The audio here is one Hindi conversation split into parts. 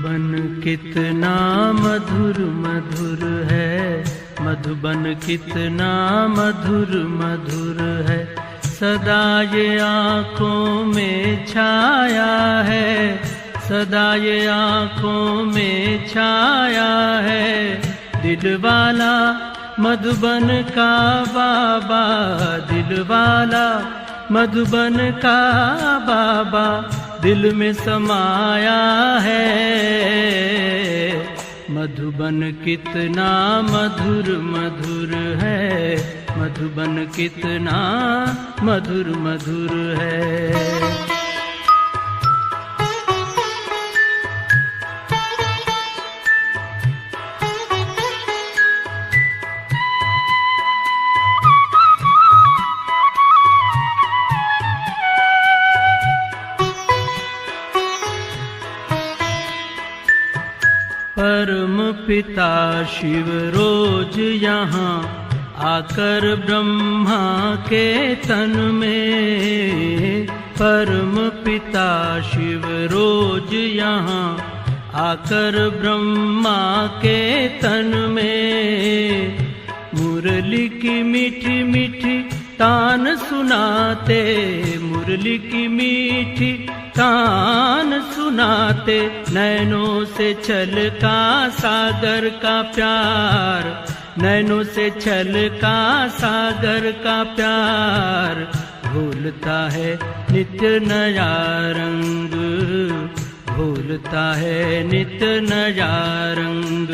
मधुबन कितना मधुर मधुर है, मधुबन कितना मधुर मधुर है। सदा ये आँखों में छाया है, सदा ये आँखों में छाया है। दिलवाला मधुबन का बाबा, दिलवाला मधुबन का बाबा दिल में समाया है। मधुबन कितना मधुर मधुर है, मधुबन कितना मधुर मधुर है। परम पिता शिव रोज यहाँ आकर ब्रह्मा के तन में, परम पिता शिव रोज यहाँ आकर ब्रह्मा के तन में। मुरली की मीठी मीठी तान सुनाते, मुरली की मीठी तान सुनाते। नैनों से छलका सागर का प्यार, नैनों से छलका सागर का प्यार। भूलता है नित्य नया रंग, भूलता है नित्य नया रंग।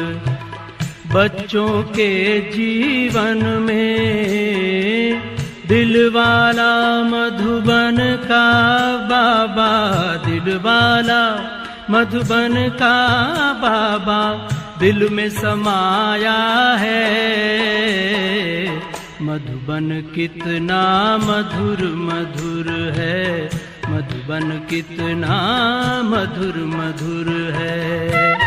बच्चों के जीवन में दिलवाला मधुबन का बाबा, दिलवाला मधुबन का बाबा दिल में समाया है। मधुबन कितना मधुर मधुर है, मधुबन कितना मधुर मधुर है।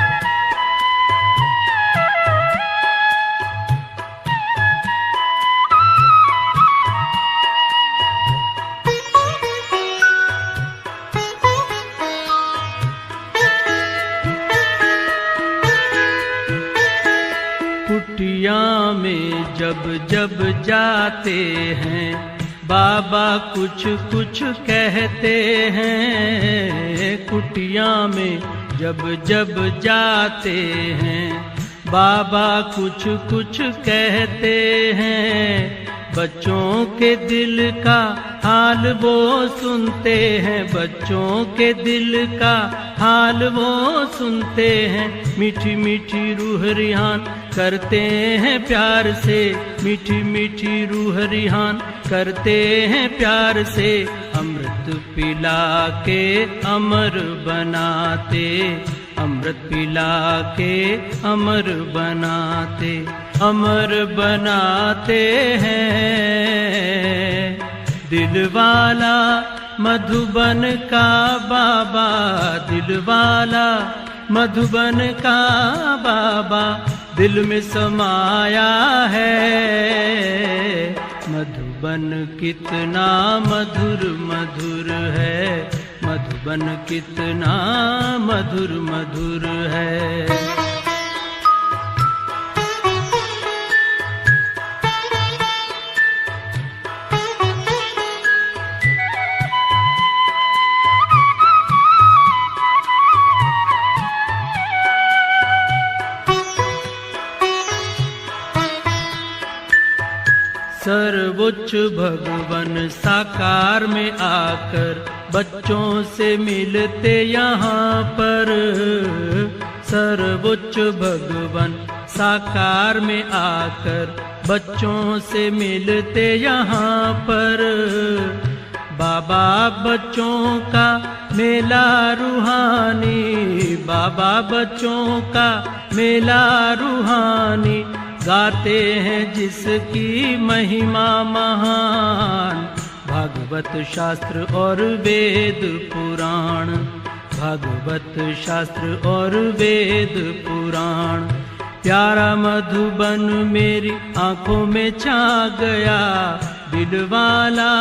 कुटिया में जब जब जाते हैं बाबा कुछ कुछ कहते हैं। कुटिया में जब जब जाते हैं बाबा कुछ कुछ कहते हैं। बच्चों के दिल का हाल वो सुनते हैं, बच्चों के दिल का हाल वो सुनते हैं। मीठी मीठी रूह रिहान करते हैं प्यार से, मीठी मीठी रूह रिहान करते हैं प्यार से। अमृत पिला के अमर बनाते, अमृत पिला के अमर बनाते, अमर बनाते हैं। दिलवाला मधुबन का बाबा, दिलवाला मधुबन का बाबा दिल में समाया है। मधुबन कितना मधुर मधुर है, मधुबन कितना मधुर मधुर है। सर्वोच्च भगवन साकार में आकर बच्चों से मिलते यहाँ पर। सर्वोच्च भगवन साकार में आकर बच्चों से मिलते यहाँ पर। बाबा बच्चों का मेला रूहानी, बाबा बच्चों का मेला रूहानी। गाते हैं जिसकी महिमा महान, भागवत शास्त्र और वेद पुराण, भागवत शास्त्र और वेद पुराण। प्यारा मधुबन मेरी आंखों में छा गया, दिलवाला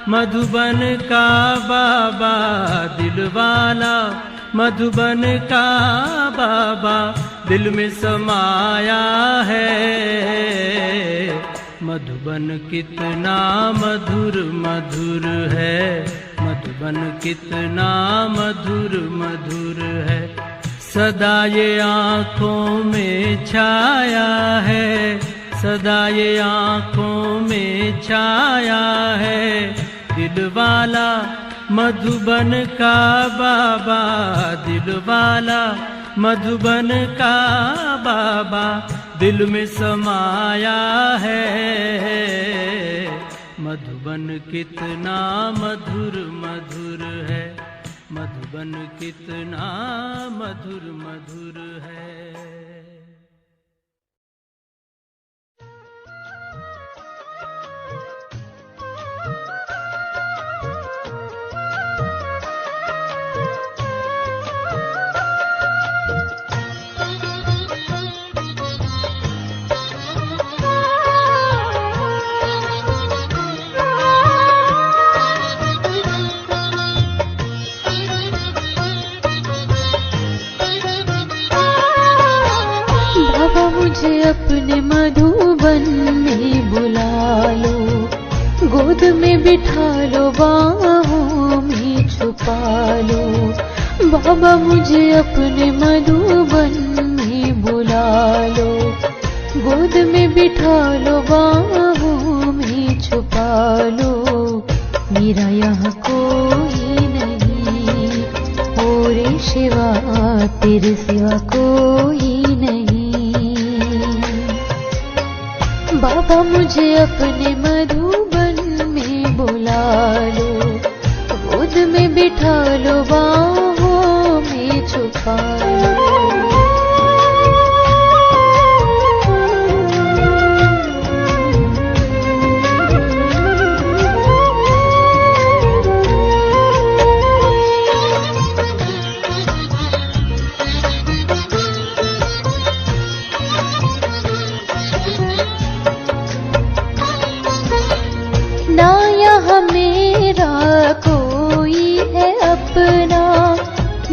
मधुबन का बाबा, दिलवाला मधुबन का बाबा दिल में समाया है। मधुबन कितना मधुर मधुर है, मधुबन कितना मधुर मधुर है। सदा ये आँखों में छाया है, सदा ये आँखों में छाया है। दिल वाला मधुबन का बाबा, दिल वाला मधुबन का बाबा दिल में समाया है। मधुबन कितना मधुर मधुर है, मधुबन कितना मधुर मधुर है। मुझे अपने मधुबन में बुला लो, गोद में बिठा लो, बाहों में छुपा लो। बाबा मुझे अपने मधुबन में बुला लो, गोद में बिठा लो, बाहों में छुपा लो। मेरा यहाँ कोई नहीं, और शिवा तेरे सिवा कोई नहीं। बाबा मुझे अपने मधुबन में बुला लो, गोद में बिठा लो, बाहों में छुपा लो।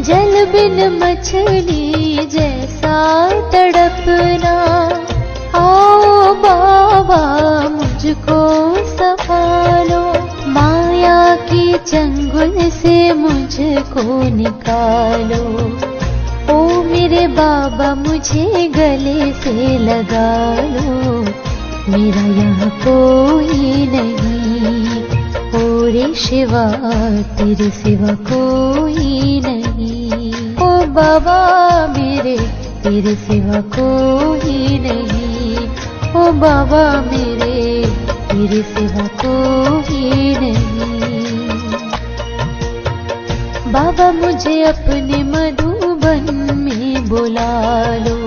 जल बिन मछली जैसा तड़पना। आओ बाबा मुझको संभालो, माया की चंगुल से मुझको निकालो। ओ मेरे बाबा मुझे गले से लगा लो, मेरा यहाँ कोई नहीं, और शिवा तेरे सिवा कोई नहीं। ओ बाबा मेरे तेरे सिवा कोई नहीं, ओ बाबा मेरे तेरे सिवा कोई नहीं। बाबा मुझे अपने मधुबन में बुला लो,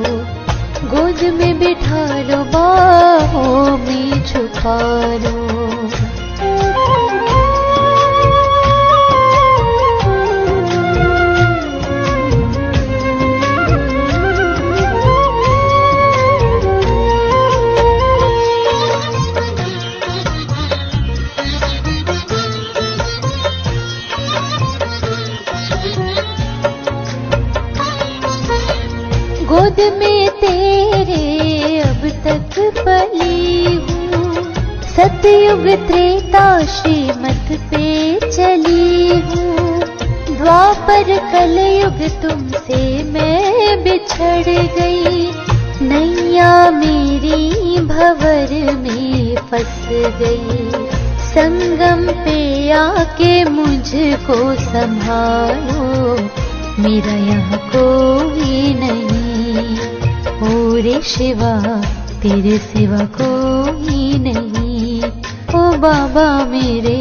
गोद में बिठा लो, बाहों में छुपा लो। गोद में तेरे अब तक पली हूँ, सतयुग त्रेता श्रीमत पे चली हूँ। द्वापर कलयुग तुमसे मैं बिछड़ गई, नैया मेरी भंवर में फंस गई। संगम पे आके मुझको संभालो, मेरा यहाँ कोई नहीं, और शिवा तेरे सिवा कोई नहीं। ओ बाबा मेरे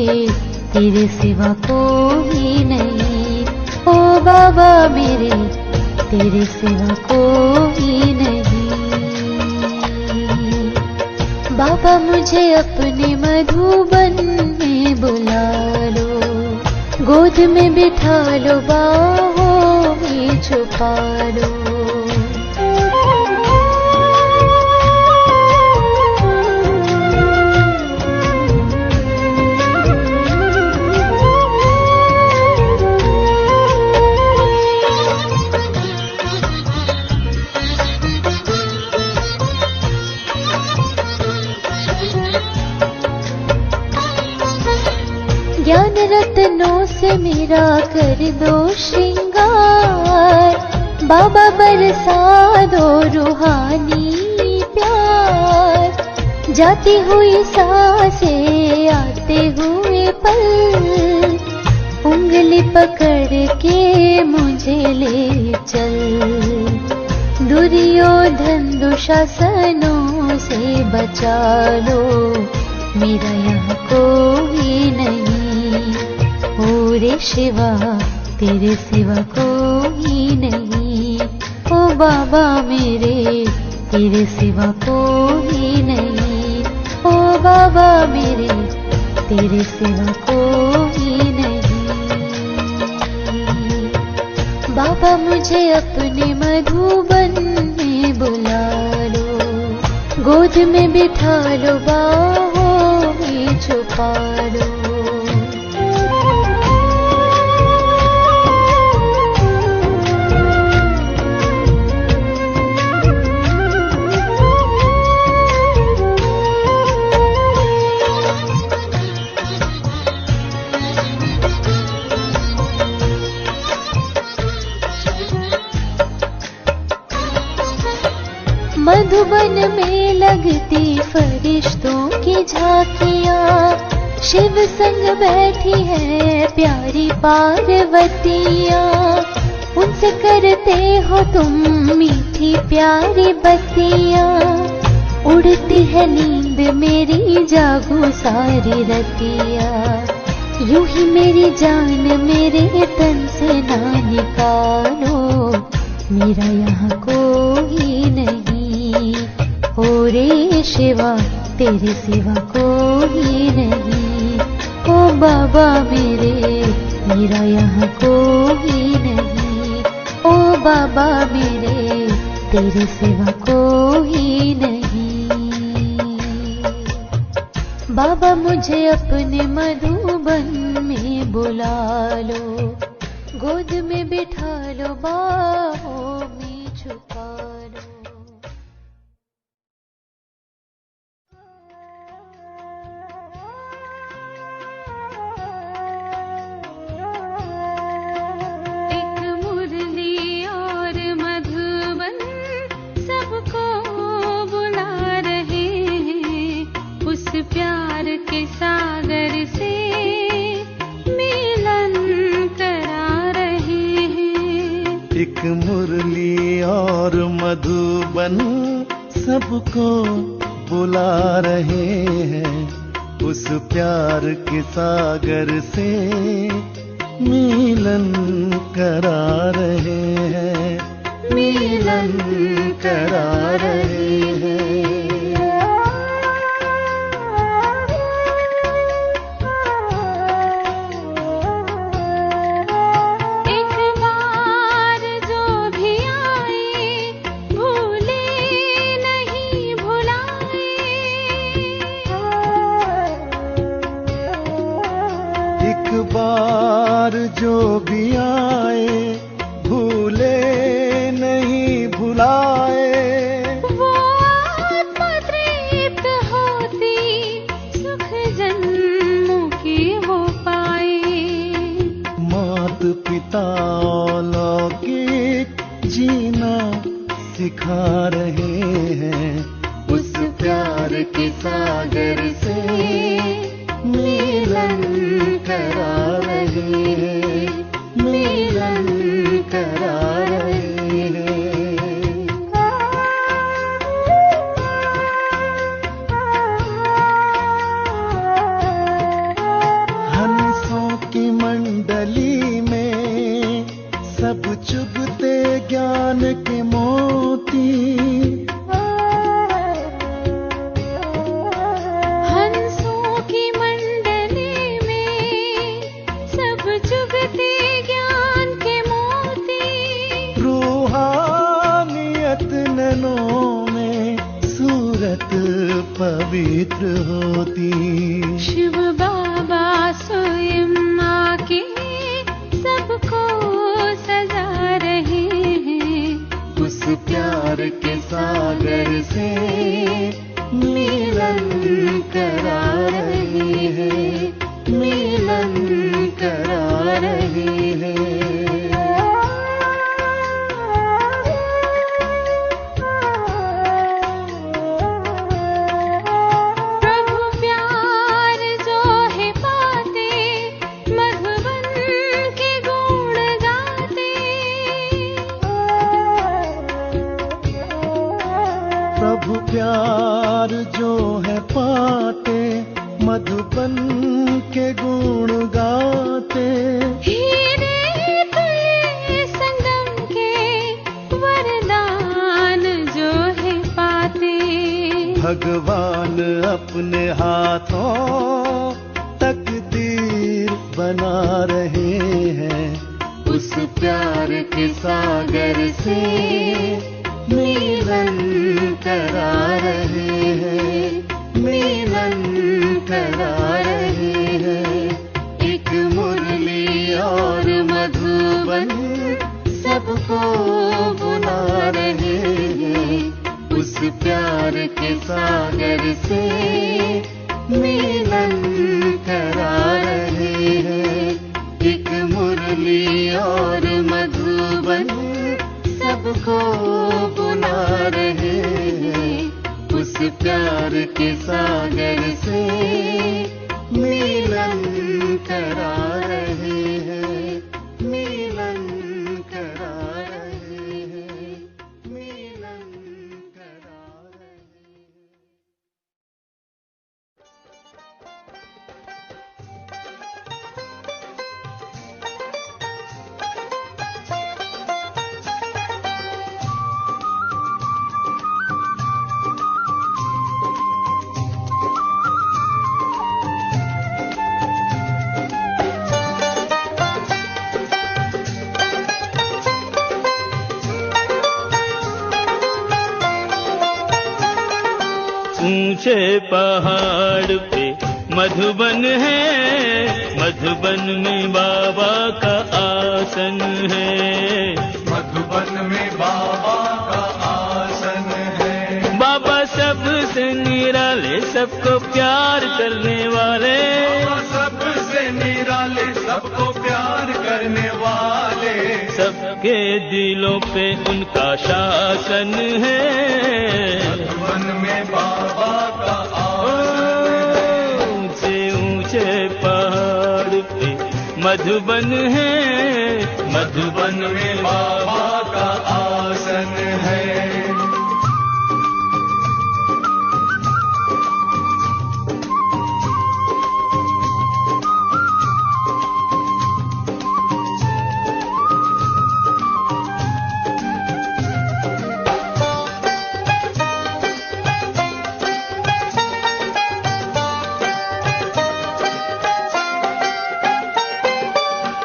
तेरे सिवा कोई नहीं, ओ बाबा मेरे तेरे सिवा कोई नहीं। बाबा मुझे अपने मधुबन में बुला लो, गोद में बिठा लो, बाहों में छुपा लो। मेरा कर दो श्रृंगार, बाबा बरसा दो रूहानी प्यार। जाती हुई सांसें आते हुए पल, उंगली पकड़ के मुझे ले चल। दुर्योधन दुशासनों से बचा लो, मेरा यहाँ कोई नहीं। ओ रे शिवा तेरे सिवा कोई नहीं। ओ बाबा मेरे तेरे सिवा कोई नहीं। ओ बाबा मेरे तेरे सिवा कोई नहीं। बाबा मुझे अपने मधुबन में बुला लो, गोद में बिठा लो, बाहों में छुपा लो। मधुबन में लगती फरिश्तों की झांकियाँ, शिव संग बैठी है प्यारी पार्वतियाँ। उनसे करते हो तुम मीठी प्यारी बत्तियाँ, उड़ती है नींद मेरी जागू सारी रतियाँ। यूं ही मेरी जान मेरे तन से ना निकालो, मेरा यहाँ कोई नहीं। ओ रे शिवा तेरे सिवा कोई नहीं। ओ बाबा मेरे मेरा यहाँ कोई नहीं। ओ बाबा मेरे तेरे सिवा कोई नहीं। बाबा मुझे अपने मधुबन में बुला लो, गोद में बिठा लो, बाहों में छुपा लो। प्यार के सागर से मिलन करा रहे हैं। एक मुरली और मधुबन सबको बुला रहे हैं, उस प्यार के सागर से मिलन करा रहे हैं, मिलन करा रहे हैं। बार जो भी आए भूले नहीं भुलाए, वो आत्मा तृप्त होती सुख जन्मों की हो पाए। मात पिता लौकिक जीना सिखा रहे हैं, उस प्यार के सागर से मिलन करा रहे हैं, मिलन करा रहे हैं। हंसों की मंडली में सब चुगते ज्ञान के मोती, पवित्र होती। शिव बाबा स्वयं आके सबको सजा रहे हैं, उस प्यार के सागर से मिलन करा रहे हैं, मिलन करा रहे जो है पाते मधुबन के गुण गाते। हीरे तुझे संगम के वरदान जो है पाते। भगवान अपने हाथों तकदीर बना रहे हैं, उस प्यार के सागर से मिलन करा रहे हैं, मिलन करा रहे हैं। एक मुरली और मधुबन सबको बुला रहे हैं, उस प्यार के सागर से मिलन करा रहे हैं। एक मुरली और मधुबन सबको बुला रहे हैं, उस प्यार के सागर से मिलन करा रहे हैं, मिलन करा रहे हैं, मिलन करा रहे हैं। ऊंचे पहाड़ पे मधुबन है, मधुबन में बाबा का आसन है। मधुबन में बाबा का आसन है। बाबा सबसे निराले, सबको प्यार करने वाले। सबसे निराले, सबको प्यार करने वाले। सबके दिलों पे उनका शासन है। मधुबन में बाबा का आसन है। ऊंचे ऊंचे पहाड़ पे मधुबन है, मधुबन में बाबा का आसन है।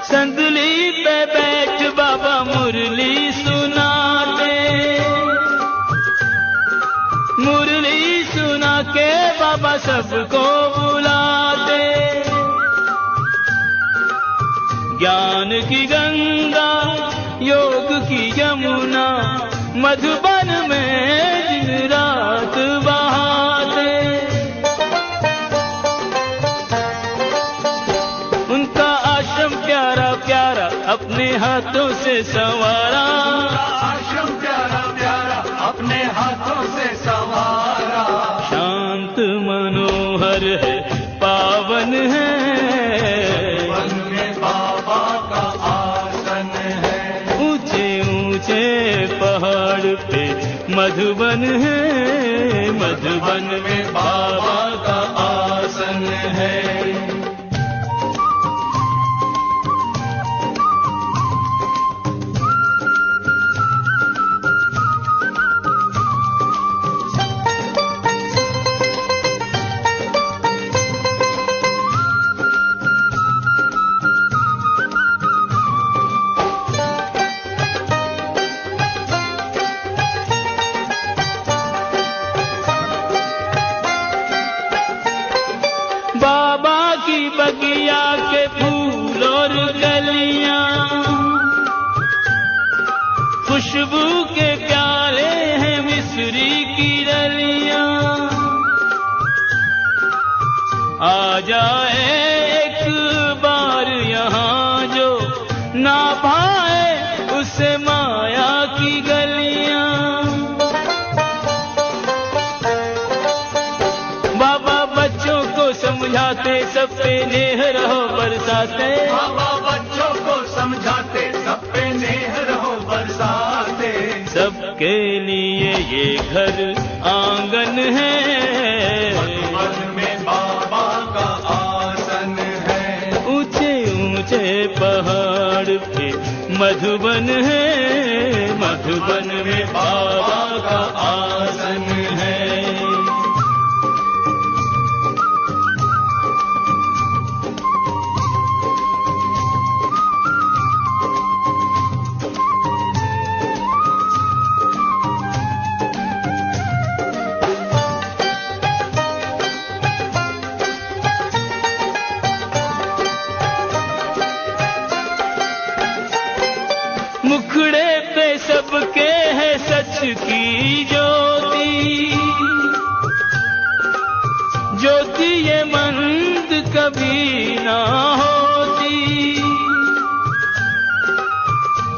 संदली पे बैठ बाबा मुरली सुनाते। मुरली सुना के बाबा सबको बुलाते। ज्ञान की गंगा, योग की यमुना, मधुबन में दिन रात बहाते। उनका आश्रम प्यारा प्यारा अपने हाथों से संवारा। आश्रम प्यारा प्यारा अपने हाथों से संवारा। शांत मनोहर है, पावन है। वन में बाबा का आसन है। ऊंचे ऊंचे पहाड़ पे मधुबन है, मधुबन में बाबा का आसन है। बाबा की बगिया के फूल और कलियां, खुशबू के प्याले हैं मिस्री की डलियां। आ जाए एक बार यहाँ जो ना भाए उसे माया की गलियां। बाबा बच्चों को समझाते, सब पे नेह रहो बरसाते। बाबा बच्चों को समझाते, सब पे नेह रहो बरसाते। सबके लिए ये घर आंगन है। पहाड़ पे मधुबन है, मधुबन में बाबा का आसन है। मुखड़े पे सबके है सच की ज्योति, ज्योति ये मंद कभी ना होती।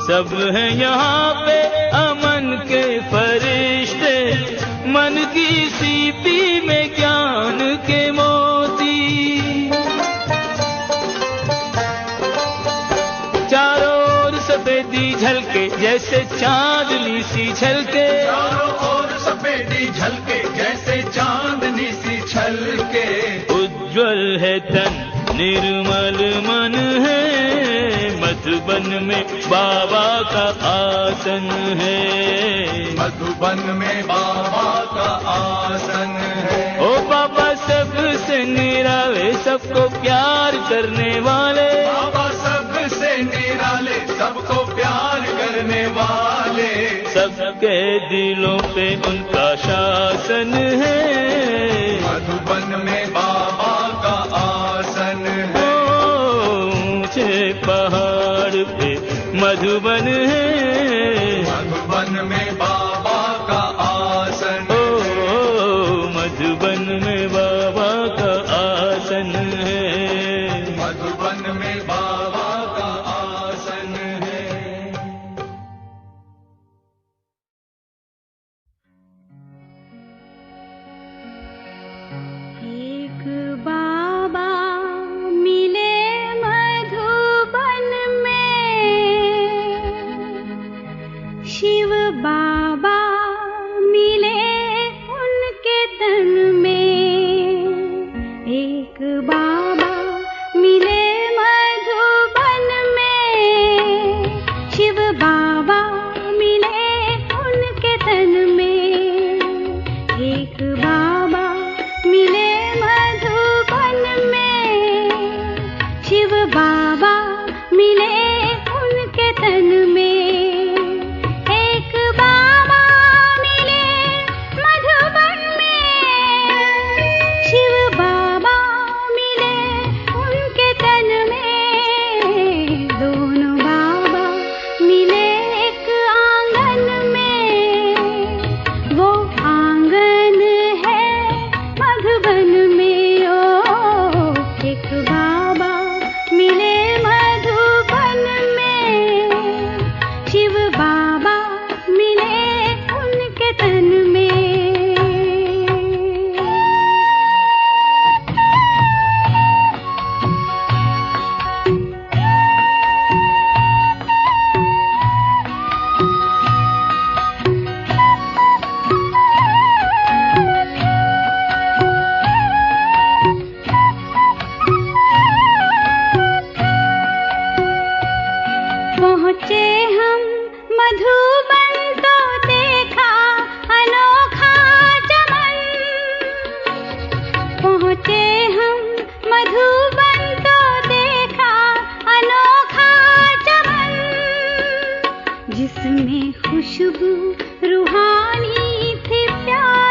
सब है यहाँ पे अमन के फरिश्ते, मन की सीपी में ज्ञान के मोती। चारों ओर सफेदी झलके जैसे चांदनी सी झलके, चारों ओर सफेदी झलके जैसे चांदनी सी छलके। उज्ज्वल है तन निर्मल मन है, मधुबन में बाबा का आसन है। मधुबन में बाबा का आसन है। ओ बाबा सबसे निराले, सबको प्यार करने वाले, बाबा सबसे निराले, सबको प्यार करने वाले। सबके दिलों पे उनका शासन है। मधुबन में बाबा का आसन है। ऊंचे पहाड़ पे मधुबन है, मधुबन में बाबा का आसन है। मधुबन में बाबा का आसन है। मधुबन में बाबा का आसन है। एक बाबा मिले मधुबन में, शिव बाबा मिले उनके तन में। एक बाबा मिले मधुबन में, शिव बाबा मिले उनके तन में। एक बाबा मिले मधुबन में, शिव बाबा मिले उनके तन में। एक बाबा मिले मधुबन में, शिव बाबा मिले उनके तन में। दोनों बाबा मिले एक आंगन में, वो आंगन है मधुबन में। ओ एक बाबा मिले मधुबन में, शिव बाबा मिले उनके तन में। पहुँचे हम मधुबन तो देखा अनोखा चमन। पहुँचे हम मधुबन तो देखा अनोखा चमन, जिसमें खुशबू रूहानी थी प्यार